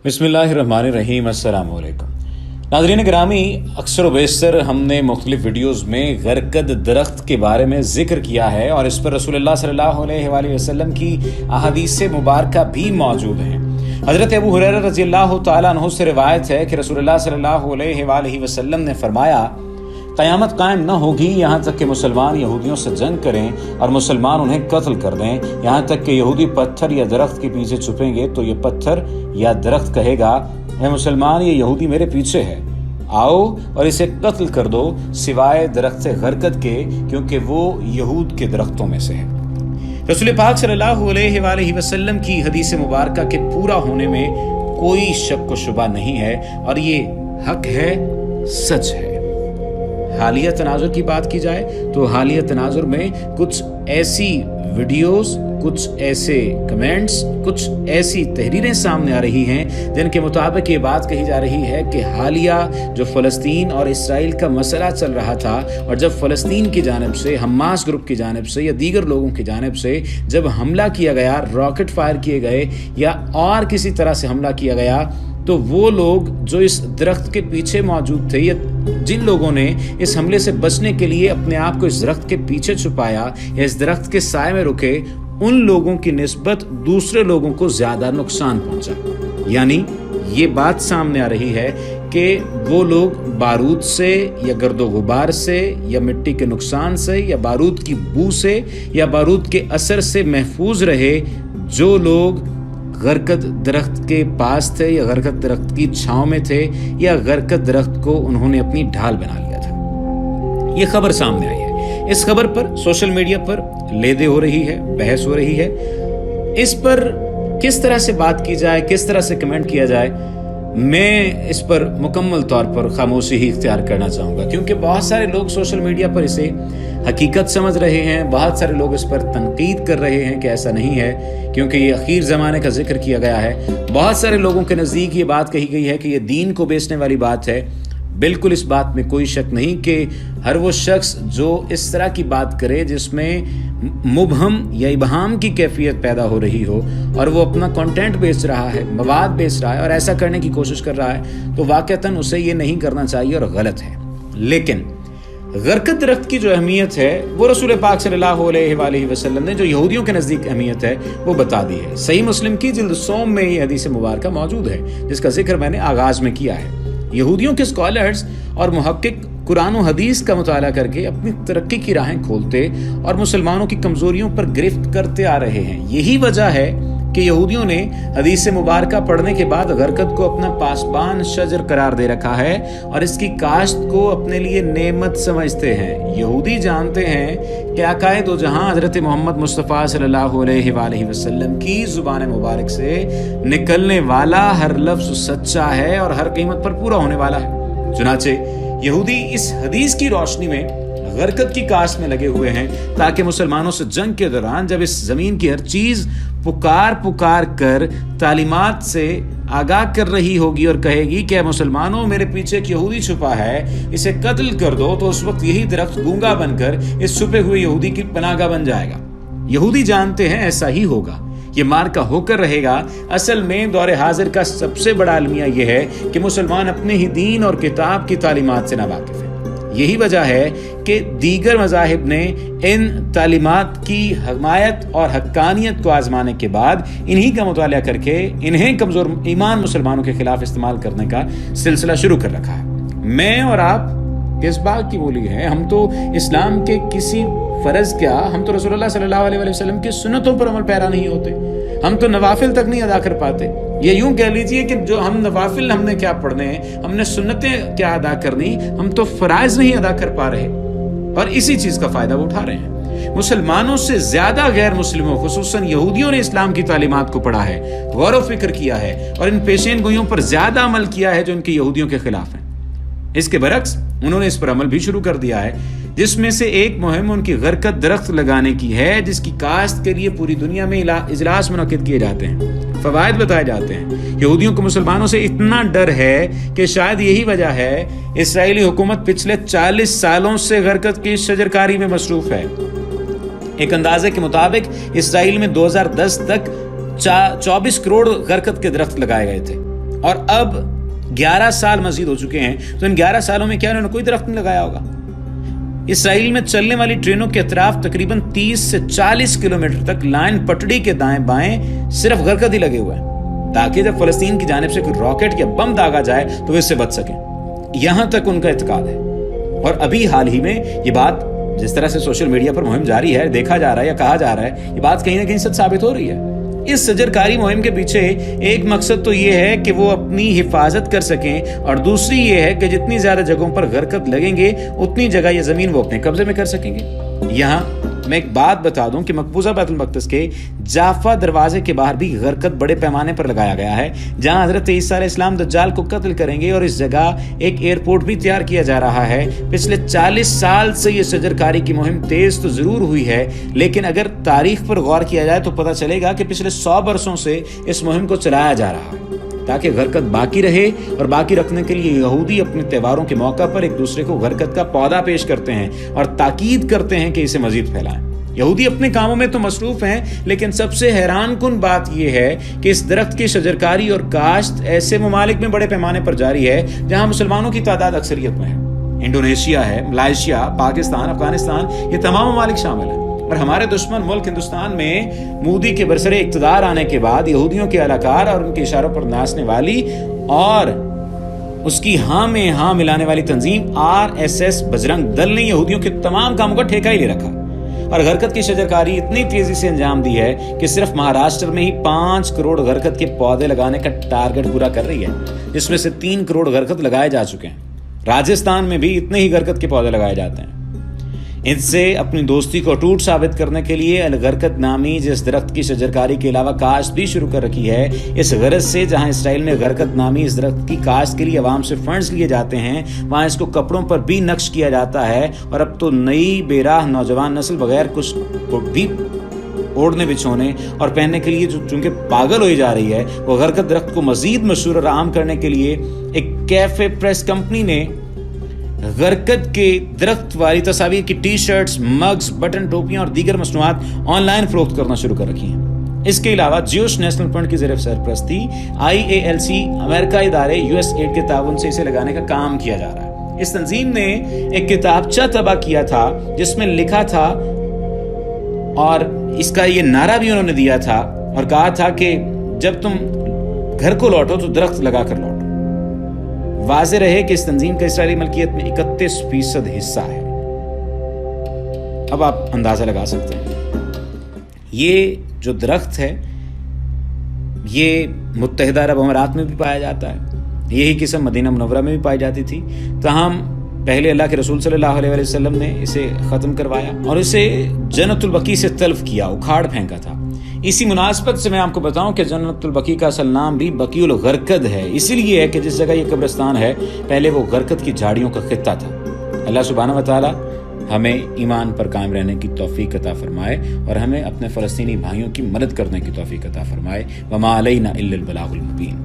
بسم اللہ الرحمن الرحیم۔ السلام علیکم ناظرین گرامی، اکثر و بیشتر ہم نے مختلف ویڈیوز میں غرقد درخت کے بارے میں ذکر کیا ہے اور اس پر رسول اللہ صلی اللہ علیہ وآلہ وسلم کی احادیث مبارکہ بھی موجود ہیں۔ حضرت ابو ہریرہ رضی اللہ تعالیٰ عنہ سے روایت ہے کہ رسول اللہ صلی اللہ علیہ وآلہ وسلم نے فرمایا، قیامت قائم نہ ہوگی یہاں تک کہ مسلمان یہودیوں سے جنگ کریں اور مسلمان انہیں قتل کر دیں، یہاں تک کہ یہودی پتھر یا درخت کے پیچھے چھپیں گے تو یہ پتھر یا درخت کہے گا، اے مسلمان، یہ یہودی میرے پیچھے ہے، آؤ اور اسے قتل کر دو سوائے درخت غرقد کے، کیونکہ وہ یہود کے درختوں میں سے ہے۔ رسول پاک صلی اللہ علیہ وآلہ وسلم کی حدیث مبارکہ کے پورا ہونے میں کوئی شک و شبہ نہیں ہے اور یہ حق ہے، سچ ہے۔ حالیہ تناظر کی بات کی جائے تو حالیہ تناظر میں کچھ ایسی ویڈیوز، کچھ ایسے کمنٹس، کچھ ایسی تحریریں سامنے آ رہی ہیں جن کے مطابق یہ بات کہی جا رہی ہے کہ حالیہ جو فلسطین اور اسرائیل کا مسئلہ چل رہا تھا، اور جب فلسطین کی جانب سے، حماس گروپ کی جانب سے یا دیگر لوگوں کی جانب سے جب حملہ کیا گیا، راکٹ فائر کیے گئے یا اور کسی طرح سے حملہ کیا گیا، تو وہ لوگ جو اس درخت کے پیچھے موجود تھے یا جن لوگوں نے اس حملے سے بچنے کے لیے اپنے آپ کو اس درخت کے پیچھے چھپایا یا اس درخت کے سائے میں رکے، ان لوگوں کی نسبت دوسرے لوگوں کو زیادہ نقصان پہنچا۔ یعنی یہ بات سامنے آ رہی ہے کہ وہ لوگ بارود سے یا گرد و غبار سے یا مٹی کے نقصان سے یا بارود کی بو سے یا بارود کے اثر سے محفوظ رہے جو لوگ غرقد درخت کے پاس تھے یا غرقد درخت کی چھاؤں میں تھے یا غرقد درخت کو انہوں نے اپنی ڈھال بنا لیا تھا۔ یہ خبر سامنے آئی ہے، اس خبر پر سوشل میڈیا پر لیدے ہو رہی ہے، بحث ہو رہی ہے، اس پر کس طرح سے بات کی جائے، کس طرح سے کمنٹ کیا جائے، میں اس پر مکمل طور پر خاموشی ہی اختیار کرنا چاہوں گا، کیونکہ بہت سارے لوگ سوشل میڈیا پر اسے حقیقت سمجھ رہے ہیں، بہت سارے لوگ اس پر تنقید کر رہے ہیں کہ ایسا نہیں ہے کیونکہ یہ اخیر زمانے کا ذکر کیا گیا ہے۔ بہت سارے لوگوں کے نزدیک یہ بات کہی گئی ہے کہ یہ دین کو بیچنے والی بات ہے۔ بالکل اس بات میں کوئی شک نہیں کہ ہر وہ شخص جو اس طرح کی بات کرے جس میں مبہم یا ابہام کی کیفیت پیدا ہو رہی ہو اور وہ اپنا کنٹینٹ بیچ رہا ہے، مواد بیچ رہا ہے اور ایسا کرنے کی کوشش کر رہا ہے، تو واقعتاً اسے یہ نہیں کرنا چاہیے اور غلط ہے۔ لیکن غرقد درخت کی جو اہمیت ہے وہ رسول پاک صلی اللہ علیہ وآلہ وسلم نے جو یہودیوں کے نزدیک اہمیت ہے وہ بتا دی ہے۔ صحیح مسلم کی جلد سوم میں یہ حدیث مبارکہ موجود ہے جس کا ذکر میں نے آغاز میں کیا ہے۔ یہودیوں کے اسکالرز اور محقق قرآن و حدیث کا مطالعہ کر کے اپنی ترقی کی راہیں کھولتے اور مسلمانوں کی کمزوریوں پر گرفت کرتے آ رہے ہیں۔ یہی وجہ ہے کہ یہودیوں نے حدیث مبارکہ پڑھنے کے بعد غرقد کو اپنا پاسبان شجر قرار دے رکھا ہے اور اس کی کاشت کو اپنے لیے نعمت سمجھتے ہیں۔ یہودی جانتے ہیں کہ آقائے دو جہاں حضرت محمد مصطفیٰ صلی اللہ علیہ وآلہ وسلم کی زبان مبارک سے نکلنے والا ہر لفظ سچا ہے اور ہر قیمت پر پورا ہونے والا ہے۔ چنانچہ یہودی اس حدیث کی روشنی میں غرقد کی کاشت میں لگے ہوئے ہیں تاکہ مسلمانوں سے جنگ کے دوران جب اس زمین کی ہر چیز پکار کر تعلیمات سے آگاہ کر رہی ہوگی اور کہے گی کہ اے مسلمانوں، میرے پیچھے ایک یہودی چھپا ہے، اسے قتل کر دو، تو اس وقت یہی درخت گونگا بن کر اس چھپے ہوئے یہودی کی پناہ گاہ بن جائے گا۔ یہودی جانتے ہیں ایسا ہی ہوگا، یہ مارکا ہو کر رہے گا۔ اصل میں دور حاضر کا سب سے بڑا المیہ یہ ہے کہ مسلمان اپنے ہی دین اور کتاب کی تعلیمات سے ناواقف ہیں۔ یہی وجہ ہے کہ دیگر مذاہب نے ان تعلیمات کی حمایت اور حقانیت کو آزمانے کے بعد انہی کا مطالعہ کر کے انہیں کمزور ایمان مسلمانوں کے خلاف استعمال کرنے کا سلسلہ شروع کر رکھا ہے۔ میں اور آپ کس بات کی بولی ہے؟ ہم تو اسلام کے کسی فرض کیا، ہم تو رسول اللہ صلی اللہ علیہ وسلم کی سنتوں پر عمل پیرا نہیں ہوتے، ہم تو نوافل تک نہیں ادا کر پاتے۔ یہ یوں کہہ لیجئے کہ جو ہم نوافل ہم نے کیا پڑھنے ہیں، ہم نے سنتیں کیا ادا کرنی، ہم تو فرائض نہیں ادا کر پا رہے اور اسی چیز کا فائدہ وہ اٹھا رہے ہیں۔ مسلمانوں سے زیادہ غیر مسلموں خصوصاً یہودیوں نے اسلام کی تعلیمات کو پڑھا ہے، غور و فکر کیا ہے اور ان پیشین گوئیوں پر زیادہ عمل کیا ہے جو ان کے یہودیوں کے خلاف ہیں۔ اس کے برعکس انہوں نے اس پر عمل بھی شروع کر دیا ہے، جس میں سے ایک مہم ان کی غرقد درخت لگانے کی ہے، جس کی کاشت کے لیے پوری دنیا میں اجلاس منعقد کیے جاتے ہیں، فوائد بتائے جاتے ہیں۔ یہودیوں کو مسلمانوں سے اتنا ڈر ہے کہ شاید یہی وجہ ہے اسرائیلی حکومت پچھلے 40 سالوں سے غرقد کی شجرکاری میں مصروف ہے۔ ایک اندازے کے مطابق اسرائیل میں 2010 تک 24 کروڑ غرقد کے درخت لگائے گئے تھے اور اب 11 سال مزید ہو چکے ہیں، تو ان 11 سالوں میں کیا انہوں نے کوئی درخت نہیں لگایا ہوگا؟ اسرائیل میں چلنے والی ٹرینوں کے اطراف تقریباً 30 سے 40 کلومیٹر تک لائن پٹڑی کے دائیں بائیں صرف غرقد ہی لگے ہوئے ہیں، تاکہ جب فلسطین کی جانب سے کوئی راکٹ یا بم داغا جائے تو وہ اس سے بچ سکیں۔ یہاں تک ان کا اعتقاد ہے۔ اور ابھی حال ہی میں یہ بات جس طرح سے سوشل میڈیا پر مہم جاری ہے، دیکھا جا رہا ہے یا کہا جا رہا ہے، یہ بات کہیں نہ کہیں سچ ثابت ہو رہی ہے۔ اس شجرکاری مہم کے پیچھے ایک مقصد تو یہ ہے کہ وہ اپنی حفاظت کر سکیں، اور دوسری یہ ہے کہ جتنی زیادہ جگہوں پر غرقد لگیں گے اتنی جگہ یہ زمین وہ اپنے قبضے میں کر سکیں گے۔ یہاں میں ایک بات بتا دوں کہ مقبوضہ بیت المقدس کے جافا دروازے کے باہر بھی غرقد بڑے پیمانے پر لگایا گیا ہے، جہاں حضرت عیسیٰ علیہ السلام دجال کو قتل کریں گے، اور اس جگہ ایک ایئرپورٹ بھی تیار کیا جا رہا ہے۔ پچھلے 40 سال سے یہ شجرکاری کی مہم تیز تو ضرور ہوئی ہے، لیکن اگر تاریخ پر غور کیا جائے تو پتہ چلے گا کہ پچھلے 100 برسوں سے اس مہم کو چلایا جا رہا ہے تاکہ غرقد باقی رہے، اور باقی رکھنے کے لیے یہودی اپنے تہواروں کے موقع پر ایک دوسرے کو غرقد کا پودا پیش کرتے ہیں اور تاکید کرتے ہیں کہ اسے مزید پھیلائیں۔ یہودی اپنے کاموں میں تو مصروف ہیں، لیکن سب سے حیران کن بات یہ ہے کہ اس درخت کی شجرکاری اور کاشت ایسے ممالک میں بڑے پیمانے پر جاری ہے جہاں مسلمانوں کی تعداد اکثریت میں ہے۔ انڈونیشیا ہے، ملائیشیا، پاکستان، افغانستان، یہ تمام ممالک شامل ہیں۔ اور ہمارے دشمن ملک ہندوستان میں مودی کے برسر اقتدار آنے کے بعد یہودیوں کے اہلکار اور ان کے اشاروں پر ناچنے والی اور اس کی ہاں میں ہاں ملانے والی تنظیم RSS بجرنگ دل نے یہودیوں کے تمام کاموں کا ٹھیکہ ہی لے رکھا، اور غرقد کی شجرکاری اتنی تیزی سے انجام دی ہے کہ صرف مہاراشٹر میں ہی 5 کروڑ غرقد کے پودے لگانے کا ٹارگٹ پورا کر رہی ہے، جس میں سے 3 کروڑ غرقد لگائے جا چکے ہیں۔ راجستھان میں بھی اتنے ہی غرقد کے پودے لگائے جاتے ہیں۔ ان سے اپنی دوستی کو اٹوٹ ثابت کرنے کے لیے الغرقد نامی جس درخت کی شجرکاری کے علاوہ کاشت بھی شروع کر رکی ہے، اس غرض سے جہاں اسرائیل میں غرقد نامی اس درخت کی کاشت کے لیے عوام سے فنڈز لیے جاتے ہیں، وہاں اس کو کپڑوں پر بھی نقش کیا جاتا ہے، اور اب تو نئی بے راہ نوجوان نسل بغیر کچھ بھی اوڑھنے بچھونے اور پہننے کے لیے جو چونکہ پاگل ہوئی جا رہی ہے، وہ غرقد درخت کو مزید مشہور اور عام کرنے کے لیے ایک کیفے پریس کمپنی نے غرقد کے درخت والی تصاویر کی ٹی شرٹس، مگز، بٹن ٹوپیاں اور دیگر مصنوعات آن لائن فروخت کرنا شروع کر رکھی ہیں۔ اس کے علاوہ جیوش نیشنل فرنٹ کی زیر سرپرستی IALC امریکہ ادارے USAID کے تعاون سے اسے لگانے کا کام کیا جا رہا ہے۔ اس تنظیم نے ایک کتابچہ طبع کیا تھا جس میں لکھا تھا، اور اس کا یہ نعرہ بھی انہوں نے دیا تھا اور کہا تھا کہ جب تم گھر کو لوٹو تو درخت لگا کر لوٹو۔ واضح رہے کہ اس تنظیم کا اسرائیلی ملکیت میں 31% حصہ ہے۔ اب آپ اندازہ لگا سکتے ہیں یہ جو درخت ہے یہ متحدہ عرب امارات میں بھی پایا جاتا ہے، یہی قسم مدینہ منورہ میں بھی پائی جاتی تھی، تاہم پہلے اللہ کے رسول صلی اللہ علیہ وسلم نے اسے ختم کروایا اور اسے جنت البقیع سے تلف کیا، اکھاڑ پھینکا تھا۔ اسی مناسبت سے میں آپ کو بتاؤں کہ جنت البقیع کا اصل نام بھی بقیع الغرقد ہے، اسی لیے ہے کہ جس جگہ یہ قبرستان ہے پہلے وہ غرقد کی جھاڑیوں کا خطہ تھا۔ اللہ سبحانہ وتعالی ہمیں ایمان پر قائم رہنے کی توفیق عطا فرمائے اور ہمیں اپنے فلسطینی بھائیوں کی مدد کرنے کی توفیق عطا فرمائے۔ وما علینا الا البلاغ المبین۔